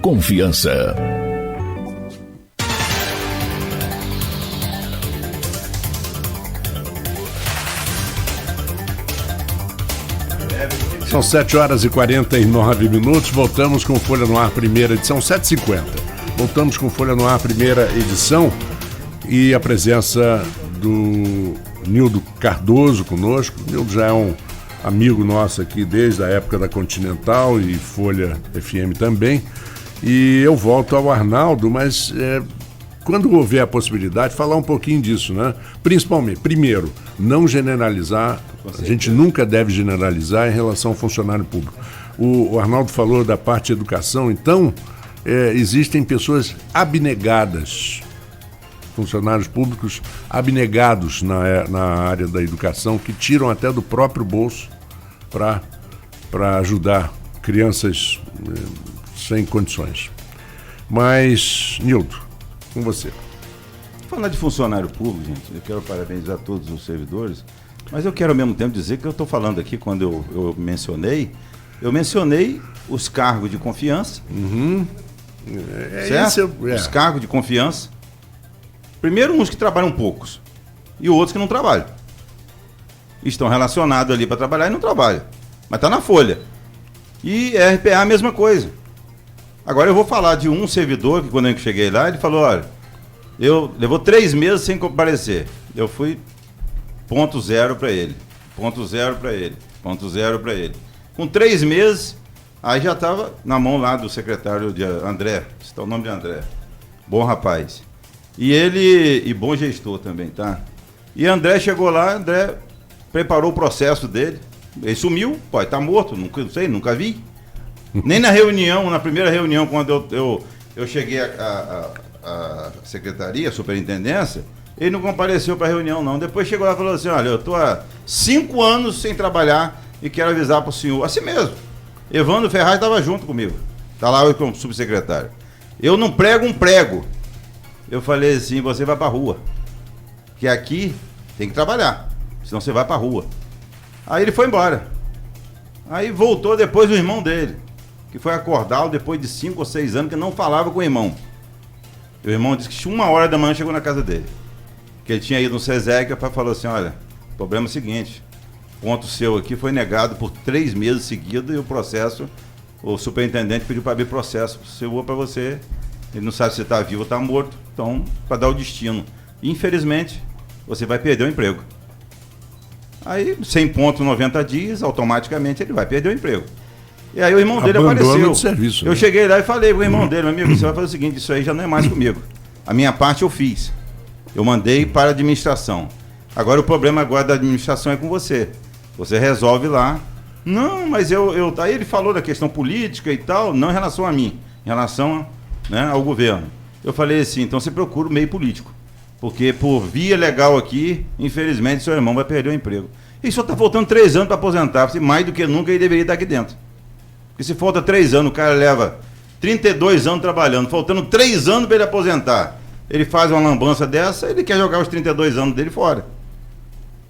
confiança. São 7h49. Voltamos com Folha no Ar, primeira edição, 7h50. Voltamos com Folha no Ar, primeira edição, e a presença do Nildo Cardoso conosco. O Nildo já é um amigo nosso aqui desde a época da Continental e Folha FM também. E eu volto ao Arnaldo, mas quando houver a possibilidade, falar um pouquinho disso, né? Principalmente, primeiro, não generalizar. A gente nunca deve generalizar em relação ao funcionário público. O Arnaldo falou da parte de educação, então existem pessoas abnegadas, funcionários públicos abnegados na área da educação, que tiram até do próprio bolso para ajudar crianças sem condições. Mas, Nildo, com você. Falar de funcionário público, gente, eu quero parabenizar todos os servidores, mas eu quero ao mesmo tempo dizer que eu estou falando aqui, quando eu mencionei os cargos de confiança, certo? Os cargos de confiança. Primeiro, uns que trabalham poucos e outros que não trabalham. Estão relacionados ali para trabalhar e não trabalham, mas está na folha. E RPA a mesma coisa. Agora eu vou falar de um servidor que, quando eu cheguei lá, ele falou: olha, levou 3 meses sem comparecer. Eu fui ponto zero para ele, ponto zero para ele, ponto zero para ele. Com 3 meses, aí já estava na mão lá do secretário de André, está o nome de André, bom rapaz. E bom gestor também, tá? E André chegou lá, André preparou o processo dele, ele sumiu, pode estar morto, não sei, nunca vi. Nem na reunião, na primeira reunião, quando eu cheguei à secretaria, à superintendência, ele não compareceu para a reunião, não. Depois chegou lá e falou assim: olha, eu estou há 5 anos sem trabalhar e quero avisar para o senhor. Assim mesmo. Evandro Ferraz estava junto comigo. Está lá eu como subsecretário. Eu não prego um prego. Eu falei assim: você vai para a rua. Que aqui tem que trabalhar. Senão você vai para a rua. Aí ele foi embora. Aí voltou depois o irmão dele, que foi acordá-lo depois de 5 ou 6 anos que não falava com o irmão. O irmão disse que 1h da manhã chegou na casa dele. Que ele tinha ido no SESEC e falou assim: olha, o problema é o seguinte, ponto seu aqui foi negado por 3 meses seguidos e o processo, o superintendente pediu para abrir processo seu para você, ele não sabe se está vivo ou está morto, então, para dar o destino. Infelizmente, você vai perder o emprego. Aí, 100 pontos 90 dias, automaticamente ele vai perder o emprego. E aí o irmão dele apareceu. Serviço, né? Eu cheguei lá e falei pro irmão dele: meu amigo, você vai fazer o seguinte, isso aí já não é mais comigo. A minha parte eu fiz. Eu mandei para a administração. Agora o problema da administração é com você. Você resolve lá. Não, mas aí ele falou da questão política e tal, não em relação a mim, em relação, né, ao governo. Eu falei assim: então você procura o meio político. Porque por via legal aqui, infelizmente, seu irmão vai perder o emprego. E só está faltando 3 anos para aposentar. Mais do que nunca ele deveria estar aqui dentro. Porque se falta 3 anos, o cara leva 32 anos trabalhando, faltando 3 anos para ele aposentar. Ele faz uma lambança dessa, ele quer jogar os 32 anos dele fora.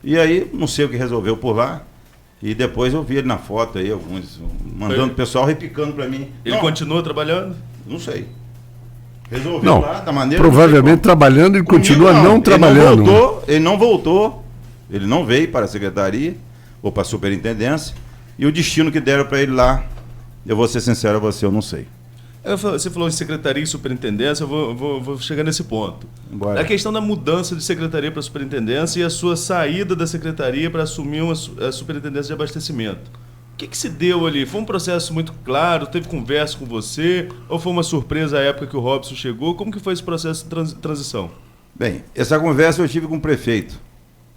E aí, não sei o que resolveu por lá. E depois eu vi ele na foto aí, alguns mandando o pessoal repicando para mim. Ele continua trabalhando? Não sei. Resolveu lá da maneira. Provavelmente trabalhando e continua não trabalhando. Ele não voltou, ele não veio para a secretaria ou para a superintendência. E o destino que deram para ele lá, eu vou ser sincero a você, eu não sei. Você falou em secretaria e superintendência, eu vou chegar nesse ponto. Bora. A questão da mudança de secretaria para superintendência e a sua saída da secretaria para assumir a superintendência de abastecimento. O que se deu ali? Foi um processo muito claro? Teve conversa com você? Ou foi uma surpresa a época que o Robson chegou? Como que foi esse processo de transição? Bem, essa conversa eu tive com o prefeito.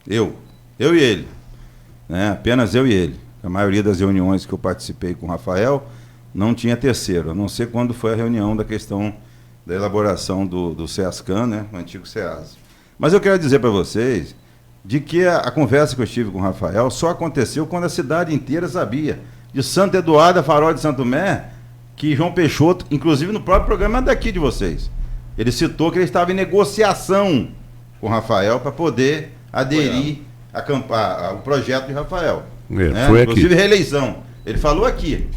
Eu e ele. Né? Apenas eu e ele. A maioria das reuniões que eu participei com o Rafael não tinha terceiro, a não ser quando foi a reunião da questão da elaboração do SEASCAN, né, o antigo SEAS. Mas eu quero dizer para vocês de que a conversa que eu tive com o Rafael só aconteceu quando a cidade inteira sabia. De Santo Eduardo a Farol de Santo Tomé, que João Peixoto, inclusive no próprio programa daqui de vocês, ele citou que ele estava em negociação com o Rafael para poder aderir ao projeto de Rafael. Foi inclusive aqui. reeleição. Ele falou aqui.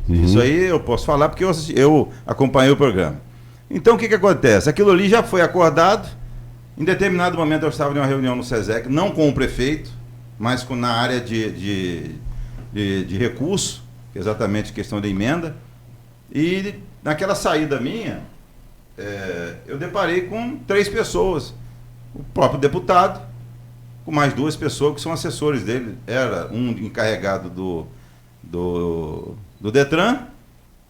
Isso aí eu posso falar porque eu acompanhei o programa. Então, o que acontece? Aquilo ali já foi acordado. Em determinado momento, eu estava em uma reunião no SESEC, não com o prefeito, mas na área de recurso, exatamente questão de emenda. E naquela saída minha, eu deparei com 3 pessoas. O próprio deputado, com mais 2 pessoas que são assessores dele. Era um encarregado do Detran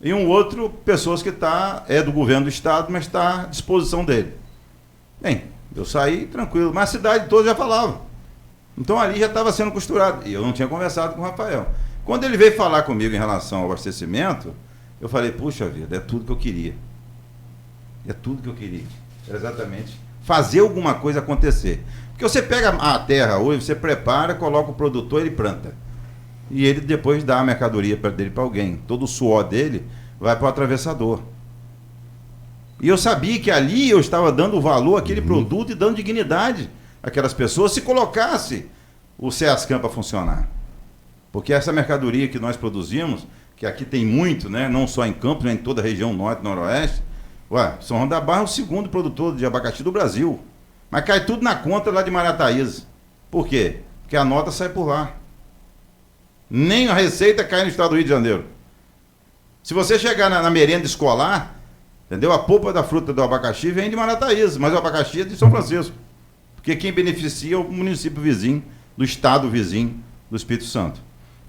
e um outro, pessoas que é do governo do estado, mas está à disposição dele. Bem, eu saí tranquilo, mas a cidade toda já falava. Então ali já estava sendo costurado. E eu não tinha conversado com o Rafael. Quando ele veio falar comigo em relação ao abastecimento, eu falei, puxa vida, é tudo que eu queria. É tudo que eu queria. Era exatamente fazer alguma coisa acontecer. Porque você pega a terra hoje, você prepara, coloca o produtor, ele planta. E ele depois dá a mercadoria dele para alguém. Todo o suor dele vai para o atravessador. E eu sabia que ali eu estava dando valor àquele produto e dando dignidade àquelas pessoas se colocasse o SEASCAM para funcionar. Porque essa mercadoria que nós produzimos, que aqui tem muito, né, não só em Campos, mas em toda a região norte e noroeste, São João da Barra é o segundo produtor de abacaxi do Brasil. Mas cai tudo na conta lá de Marataízes. Por quê? Porque a nota sai por lá. Nem a receita cai no estado do Rio de Janeiro. Se você chegar na merenda escolar, entendeu? A polpa da fruta do abacaxi vem de Marataízes, mas o abacaxi é de São Francisco. Porque quem beneficia é o município vizinho, do estado vizinho do Espírito Santo.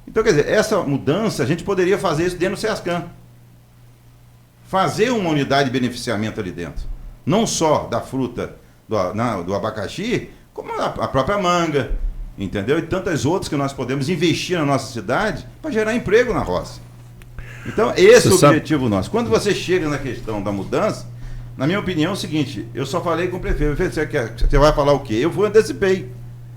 Então, quer dizer, essa mudança, a gente poderia fazer isso dentro do SEASCAM. Fazer uma unidade de beneficiamento ali dentro. Não só da fruta do abacaxi, como a própria manga, entendeu? E tantas outras que nós podemos investir na nossa cidade para gerar emprego na roça. Então, esse é o objetivo nosso. Quando você chega na questão da mudança, na minha opinião é o seguinte, eu só falei com o prefeito, você vai falar o quê? Eu antecipei.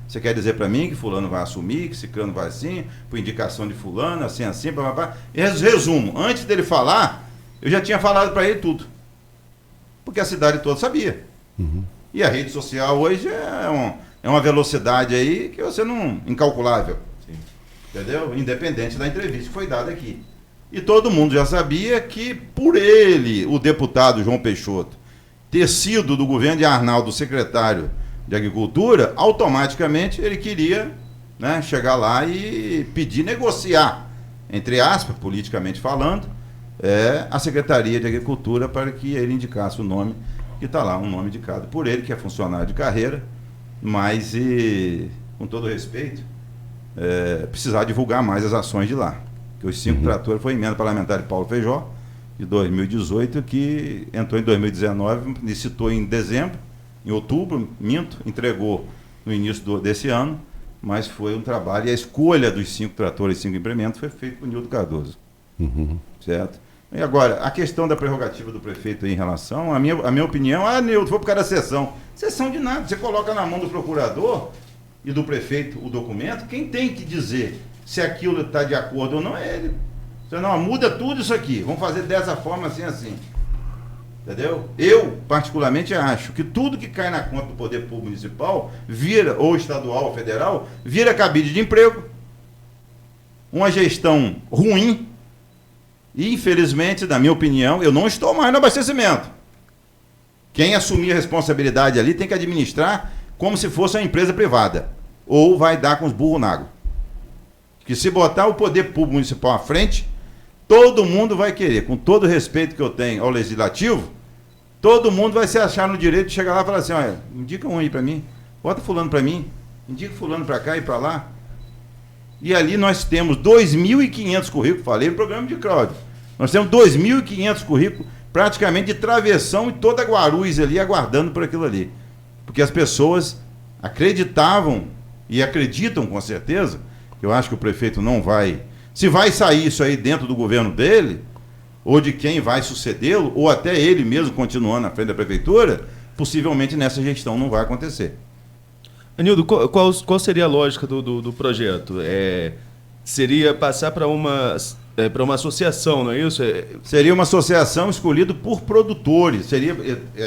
Você quer dizer para mim que fulano vai assumir, que ciclano vai assim, por indicação de fulano, assim, blá. E resumo, antes dele falar, eu já tinha falado para ele tudo. Porque a cidade toda sabia. E a rede social hoje é uma velocidade aí que você não... incalculável. Sim. Entendeu? Independente da entrevista que foi dada aqui. E todo mundo já sabia que, por ele, o deputado João Peixoto, ter sido do governo de Arnaldo secretário de Agricultura, automaticamente ele queria, né, chegar lá e pedir, negociar, entre aspas, politicamente falando, a Secretaria de Agricultura para que ele indicasse o nome que está lá, um nome indicado por ele, que é funcionário de carreira, mas, com todo respeito, precisar divulgar mais as ações de lá. Que os 5 tratores foi a emenda parlamentar de Paulo Feijó, de 2018, que entrou em 2019, licitou em dezembro, em outubro, entregou no início desse ano, mas foi um trabalho, e a escolha dos 5 tratores e 5 implementos foi feita por Nildo Cardoso. Certo? E agora, a questão da prerrogativa do prefeito em relação, a minha opinião, Nildo, foi por causa da sessão. Sessão de nada, você coloca na mão do procurador e do prefeito o documento, quem tem que dizer se aquilo está de acordo ou não é ele. Você não, muda tudo isso aqui, vamos fazer dessa forma, assim. Entendeu? Eu, particularmente, acho que tudo que cai na conta do poder público municipal, vira, ou estadual ou federal, vira cabide de emprego, uma gestão ruim, e, infelizmente, na minha opinião, eu não estou mais no abastecimento. Quem assumir a responsabilidade ali tem que administrar como se fosse uma empresa privada, ou vai dar com os burros na água. Que se botar o poder público municipal à frente, todo mundo vai querer, com todo o respeito que eu tenho ao legislativo, todo mundo vai se achar no direito de chegar lá e falar assim, olha, indica um aí para mim, bota fulano para mim, indica fulano para cá e para lá. E ali nós temos 2.500 currículos, falei no programa de Cláudio, nós temos 2.500 currículos praticamente de travessão e toda Guarulhos ali aguardando por aquilo ali. Porque as pessoas acreditavam e acreditam com certeza, eu acho que o prefeito não vai... Se vai sair isso aí dentro do governo dele, ou de quem vai sucedê-lo, ou até ele mesmo continuando na frente da prefeitura, possivelmente nessa gestão não vai acontecer. Anildo, qual seria a lógica do projeto? Seria passar para uma associação, não é isso? Seria uma associação escolhida por produtores, seria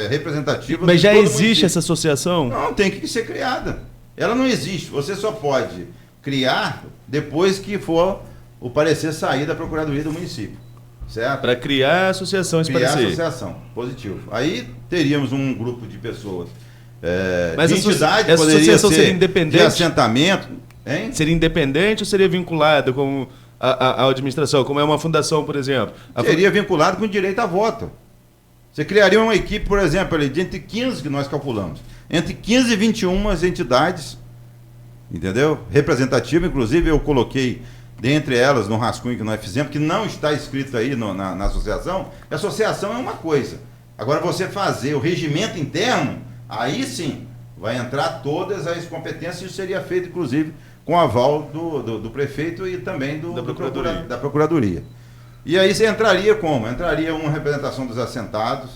representativa... Mas já existe essa associação? Não, tem que ser criada. Ela não existe, você só pode criar depois que for o parecer sair da Procuradoria do município. Certo? Para criar a associação, esse Criar a parecer. associação, positivo. Aí teríamos um grupo de pessoas. Mas de entidade, essa poderia associação ser seria independente? de assentamento. Hein? Seria independente ou seria vinculada com a administração, como é uma fundação, por exemplo? Seria vinculado com direito a voto. Você criaria uma equipe, por exemplo, ali, de entre 15, que nós calculamos, entre 15 e 21 entidades, entendeu? Representativa, inclusive eu coloquei dentre elas, no rascunho que nós fizemos, que não está escrito aí na associação. A associação é uma coisa. Agora, você fazer o regimento interno, aí sim, vai entrar todas as competências, e isso seria feito, inclusive, com aval do prefeito e também da Procuradoria. E aí você entraria como? Entraria uma representação dos assentados,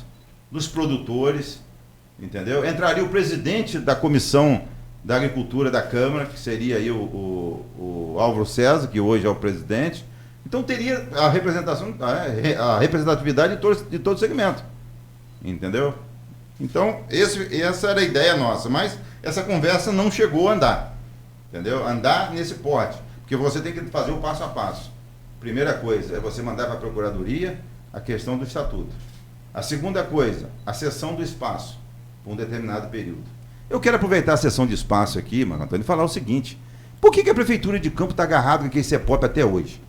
dos produtores, entendeu? Entraria o presidente da Comissão da Agricultura da Câmara, que seria aí o Álvaro César, que hoje é o presidente. Então teria a representação, a representatividade de todo o segmento. Entendeu? Então, essa era a ideia nossa, mas essa conversa não chegou a andar. Entendeu? Andar nesse porte. Porque você tem que fazer o passo a passo. Primeira coisa é você mandar para a Procuradoria a questão do estatuto. A segunda coisa, a cessão do espaço por um determinado período. Eu quero aproveitar a sessão de espaço aqui, Marco Antônio, e falar o seguinte: por que a Prefeitura de Campo está agarrada com aquele CEPOP até hoje?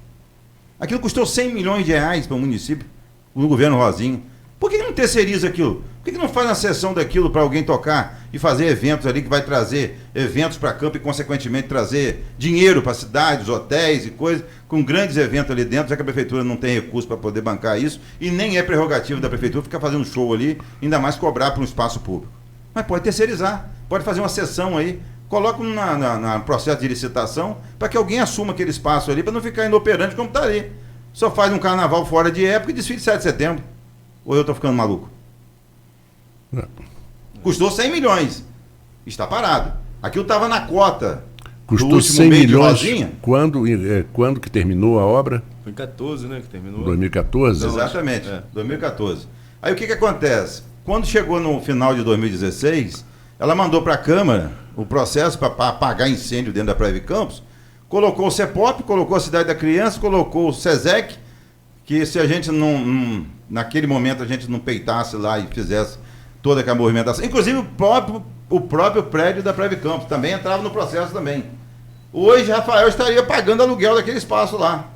Aquilo custou 100 milhões de reais para o município, no governo Rosinha. Por que não terceiriza aquilo? Por que não faz uma sessão daquilo para alguém tocar e fazer eventos ali que vai trazer eventos para Campo e, consequentemente, trazer dinheiro para cidades, hotéis e coisas, com grandes eventos ali dentro, já que a Prefeitura não tem recurso para poder bancar isso e nem é prerrogativa da Prefeitura ficar fazendo show ali, ainda mais cobrar para um espaço público. Mas pode terceirizar, pode fazer uma sessão aí, coloca no processo de licitação para que alguém assuma aquele espaço ali, para não ficar inoperante como está ali. Só faz um carnaval fora de época e desfile de 7 de setembro. Ou eu estou ficando maluco? Não. Custou 100 milhões. Está parado. Aquilo estava na cota. Custou 100 milhões quando que terminou a obra? Foi em 14, né, que terminou. 2014? Exatamente, 2014. Aí o que acontece? Quando chegou no final de 2016, ela mandou para a Câmara o processo para apagar incêndio dentro da Praia de Campos, colocou o CEPOP, colocou a Cidade da Criança, colocou o SESEC, que se a gente naquele momento a gente não peitasse lá e fizesse toda aquela movimentação, inclusive o próprio prédio da Praia de Campos também entrava no processo também. Hoje, Rafael estaria pagando aluguel daquele espaço lá.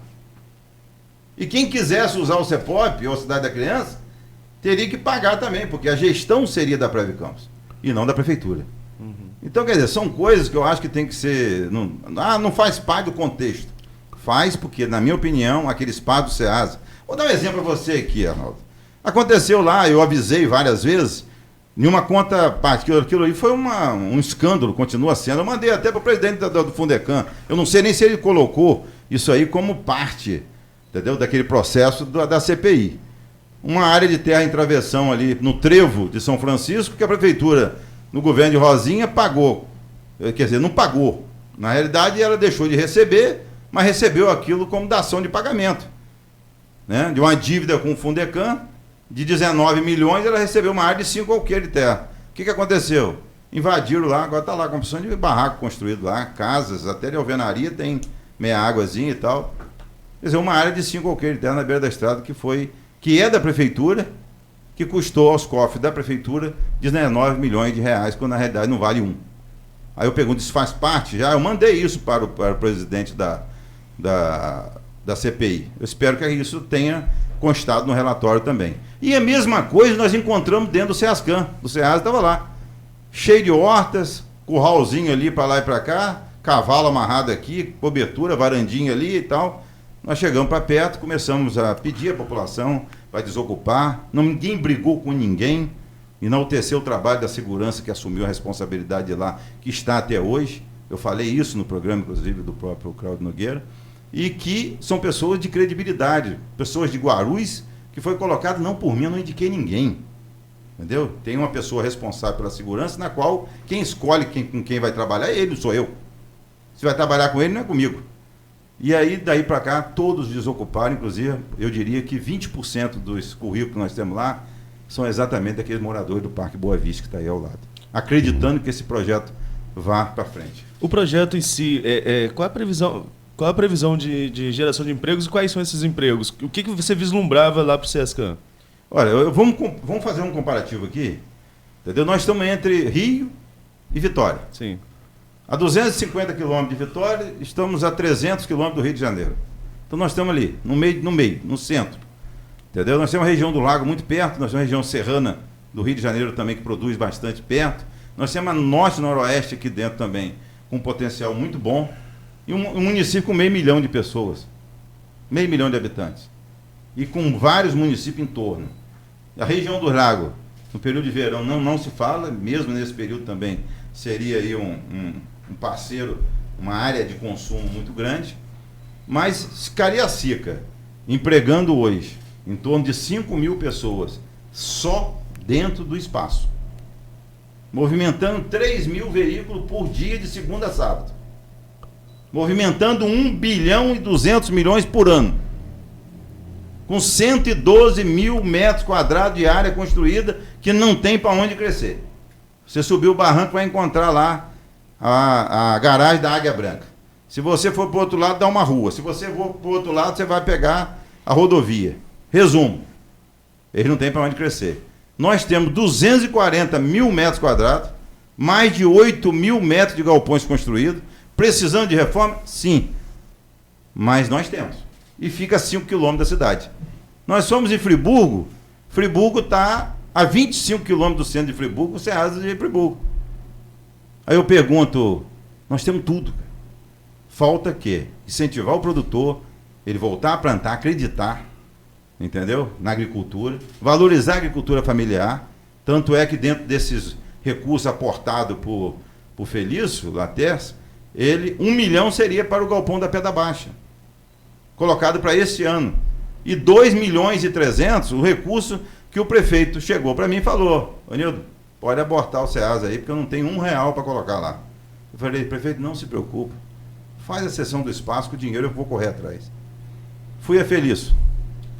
E quem quisesse usar o CEPOP ou a Cidade da Criança, teria que pagar também, porque a gestão seria da Praia de Campos e não da Prefeitura. Uhum. Então, quer dizer, são coisas que eu acho que tem que ser... Não faz parte do contexto. Faz porque, na minha opinião, aquele espaço do SEASA... Vou dar um exemplo para você aqui, Arnaldo. Aconteceu lá, eu avisei várias vezes, em uma conta parte, aquilo ali foi um escândalo, continua sendo. Eu mandei até para o presidente do Fundecam. Eu não sei nem se ele colocou isso aí como parte, entendeu, daquele processo da CPI. Uma área de terra em travessão ali no trevo de São Francisco, que a Prefeitura, no governo de Rosinha, pagou. Quer dizer, não pagou. Na realidade, ela deixou de receber, mas recebeu aquilo como dação de pagamento. Né? De uma dívida com o Fundecam, de 19 milhões, ela recebeu uma área de 5 alqueires de terra. O que aconteceu? Invadiram lá, agora está lá com a opção de barraco construído lá, casas, até de alvenaria, tem meia águazinha e tal. Quer dizer, uma área de 5 alqueires de terra na beira da estrada que é da Prefeitura, que custou aos cofres da Prefeitura 19 milhões de reais, quando na realidade não vale um. Aí eu pergunto, isso faz parte já? Eu mandei isso para o presidente da CPI. Eu espero que isso tenha constado no relatório também. E a mesma coisa nós encontramos dentro do SEASCAM. O SEASA estava lá, cheio de hortas, curralzinho ali para lá e para cá, cavalo amarrado aqui, cobertura, varandinha ali e tal. Nós chegamos para perto, começamos a pedir à população para desocupar. Ninguém brigou com ninguém, enalteceu o trabalho da segurança que assumiu a responsabilidade lá, que está até hoje. Eu falei isso no programa, inclusive, do próprio Claudio Nogueira. E que são pessoas de credibilidade, pessoas de Guarulhos, que foi colocado não por mim, eu não indiquei ninguém. Entendeu? Tem uma pessoa responsável pela segurança, na qual quem escolhe com quem vai trabalhar é ele, não sou eu. Se vai trabalhar com ele, não é comigo. E aí, daí para cá, todos desocuparam, inclusive, eu diria que 20% dos currículos que nós temos lá são exatamente daqueles moradores do Parque Boa Vista, que está aí ao lado, acreditando que esse projeto vá para frente. O projeto em si, qual a previsão? Qual a previsão de geração de empregos e quais são esses empregos? O que você vislumbrava lá para o SESCAM? Olha, vamos fazer um comparativo aqui. Entendeu? Nós estamos entre Rio e Vitória. Sim. A 250 quilômetros de Vitória, estamos a 300 quilômetros do Rio de Janeiro. Então nós estamos ali, no meio, no centro. Entendeu? Nós temos a região do Lago muito perto, nós temos a região serrana do Rio de Janeiro também, que produz bastante perto. Nós temos a norte e noroeste aqui dentro também, com um potencial muito bom. E um município com 500 mil de pessoas, 500 mil de habitantes. E com vários municípios em torno. A região do Lago, no período de verão, não se fala, mesmo nesse período também, seria aí um parceiro, uma área de consumo muito grande. Mas Cariacica, empregando hoje em torno de 5 mil pessoas, só dentro do espaço. Movimentando 3 mil veículos por dia de segunda a sábado. Movimentando 1 bilhão e 200 milhões por ano. Com 112 mil metros quadrados de área construída que não tem para onde crescer. Você subiu o barranco, vai encontrar lá a garagem da Águia Branca. Se você for para o outro lado, dá uma rua. Se você for para o outro lado, você vai pegar a rodovia. Resumo, eles não têm para onde crescer. Nós temos 240 mil metros quadrados, mais de 8 mil metros de galpões construídos. Precisando de reforma? Sim. Mas nós temos. E fica a 5 quilômetros da cidade. Nós somos em Friburgo. Friburgo está a 25 quilômetros do centro de Friburgo, Ceasa de Friburgo. Aí eu pergunto, nós temos tudo. Falta que incentivar o produtor, ele voltar a plantar, acreditar, entendeu? Na agricultura, valorizar a agricultura familiar. Tanto é que dentro desses recursos aportados por Felício, Lattes, 1 milhão seria para o galpão da Pedra Baixa, colocado para esse ano. E 2 milhões e 300, o recurso que o prefeito chegou para mim e falou, Anildo, pode abortar o Ceasa aí, porque eu não tenho R$1 para colocar lá. Eu falei, prefeito, não se preocupe, faz a cessão do espaço, com o dinheiro eu vou correr atrás. Fui a Felício.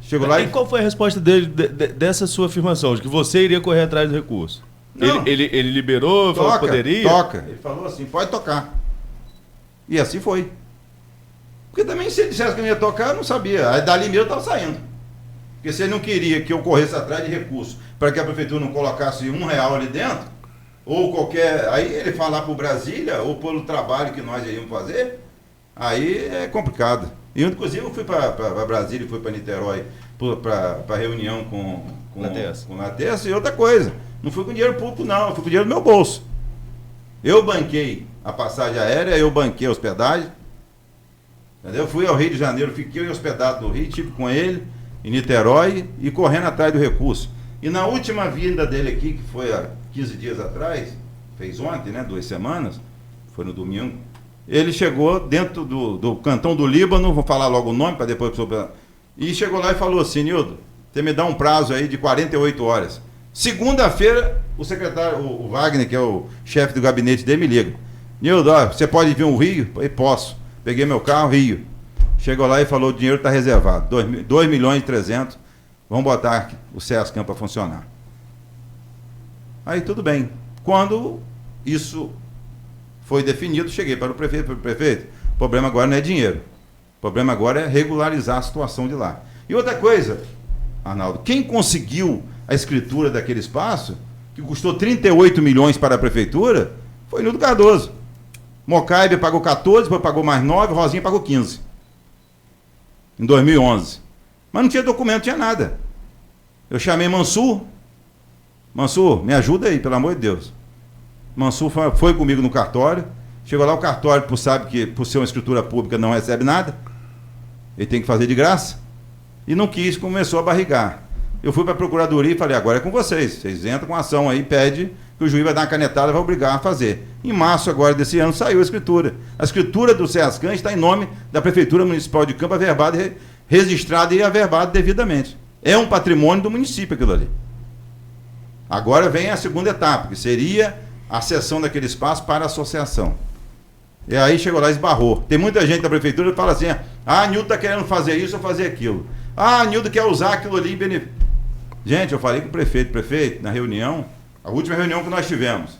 Chegou lá e qual foi a resposta dele dessa sua afirmação, de que você iria correr atrás do recurso? Ele liberou, falou que poderia? Toca. Ele falou assim, pode tocar. E assim foi. Porque também se ele dissesse que não ia tocar, eu não sabia. Aí dali mesmo eu estava saindo. Porque se ele não queria que eu corresse atrás de recursos para que a prefeitura não colocasse R$1 ali dentro, ou qualquer... Aí ele falar para o Brasília, ou pelo trabalho que nós iríamos fazer, aí é complicado. E inclusive eu fui para Brasília, fui para Niterói, para reunião com o Lattes e outra coisa. Não fui com dinheiro público, não. Eu fui com dinheiro do meu bolso. Eu banquei a passagem aérea, eu banquei a hospedagem. Entendeu? Eu fui ao Rio de Janeiro, fiquei hospedado no Rio, estive com ele, em Niterói, e correndo atrás do recurso. E na última vinda dele aqui, que foi há 15 dias atrás, fez ontem, né, 2 semanas, foi no domingo, ele chegou dentro do cantão do Líbano, vou falar logo o nome, para depois... E chegou lá e falou assim, Nildo, você me dá um prazo aí de 48 horas. Segunda-feira, o secretário, o Wagner, que é o chefe do gabinete dele, me liga. Nildo, você pode vir ao Rio? Eu falei, posso. Peguei meu carro, Rio. Chegou lá e falou, o dinheiro está reservado. 2 milhões e 300, vamos botar o SESCAM para funcionar. Aí tudo bem. Quando isso foi definido, cheguei para o prefeito, o problema agora não é dinheiro. O problema agora é regularizar a situação de lá. E outra coisa, Arnaldo, quem conseguiu a escritura daquele espaço, que custou 38 milhões para a prefeitura, foi Nildo Cardoso. Mocaibe pagou 14, depois pagou mais 9, Rosinha pagou 15. Em 2011. Mas não tinha documento, não tinha nada. Eu chamei Mansur. Mansur, me ajuda aí, pelo amor de Deus. Mansur foi comigo no cartório. Chegou lá, o cartório sabe que por ser uma escritura pública não recebe nada. Ele tem que fazer de graça. E não quis, começou a barrigar. Eu fui para a procuradoria e falei, agora é com vocês. Vocês entram com a ação aí, pede que o juiz vai dar uma canetada e vai obrigar a fazer. Em março agora desse ano saiu a escritura. A escritura do SESCAM está em nome da Prefeitura Municipal de Campos, averbada, registrada e averbada devidamente. É um patrimônio do município aquilo ali. Agora vem a segunda etapa, que seria a cessão daquele espaço para a associação. E aí chegou lá e esbarrou. Tem muita gente da prefeitura que fala assim, Nildo está querendo fazer isso ou fazer aquilo. Nildo quer usar aquilo ali em benefício. Gente, eu falei com o prefeito, na reunião, a última reunião que nós tivemos,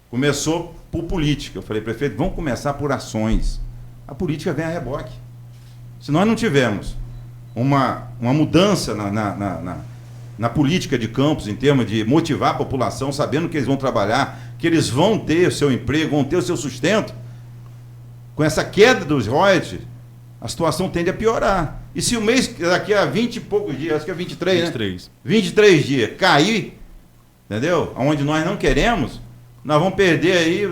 começou por política. Eu falei, prefeito, vamos começar por ações a política vem a reboque. Se nós não tivermos uma mudança na política de Campos, em termos de motivar a população, sabendo que eles vão trabalhar, que eles vão ter o seu emprego, vão ter o seu sustento, com essa queda dos royalties, a situação tende a piorar. E se o mês, daqui a 20 e poucos dias, acho que é 23, 23. né? 23 dias, cair, entendeu? Onde nós não queremos, nós vamos perder aí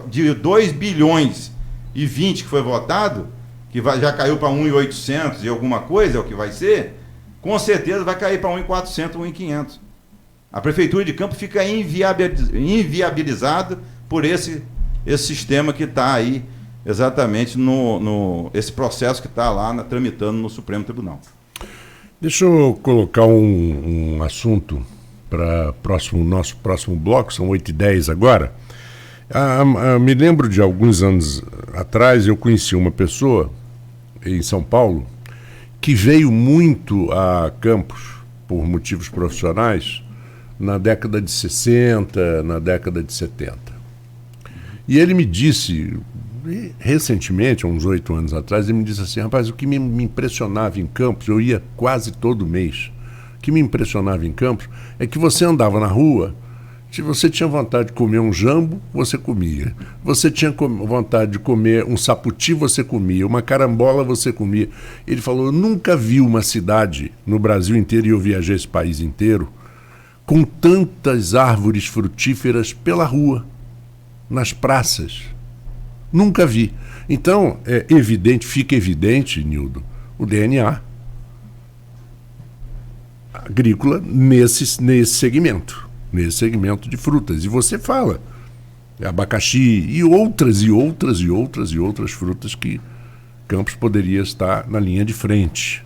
de 2 bilhões e 20 que foi votado, que já caiu para 1.800 e alguma coisa, é o que vai ser, com certeza vai cair para 1.400, 1.500. A Prefeitura de Campos fica inviabilizada por esse sistema que está aí, exatamente esse processo que está lá tramitando no Supremo Tribunal. Deixa eu colocar um assunto para nosso próximo bloco, são 8h10 agora. Me lembro de alguns anos atrás, eu conheci uma pessoa em São Paulo que veio muito a Campos por motivos profissionais na década de 60, na década de 70. E ele me disse, recentemente, há uns 8 anos atrás, ele me disse assim, rapaz, o que me impressionava em Campos, eu ia quase todo mês, o que me impressionava em Campos é que você andava na rua, se você tinha vontade de comer um jambo, você comia. Você tinha vontade de comer um saputi, você comia. Uma carambola, você comia. Ele falou, eu nunca vi uma cidade no Brasil inteiro, e eu viajei esse país inteiro, com tantas árvores frutíferas pela rua, nas praças. Nunca vi. Então, fica evidente, Nildo, o DNA agrícola nesse segmento de frutas. E você fala, abacaxi e outras frutas que Campos poderia estar na linha de frente.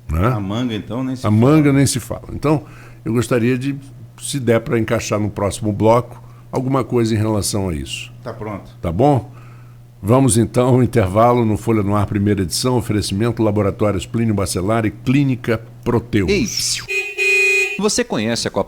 Né? A manga, então, nem se fala. A manga nem se fala. Então, eu gostaria de, se der para encaixar no próximo bloco, alguma coisa em relação a isso. Tá pronto. Tá bom? Vamos então ao intervalo no Folha no Ar, primeira edição, oferecimento Laboratórios Plínio Bacelar e Clínica Proteus. Ei, você conhece a Copa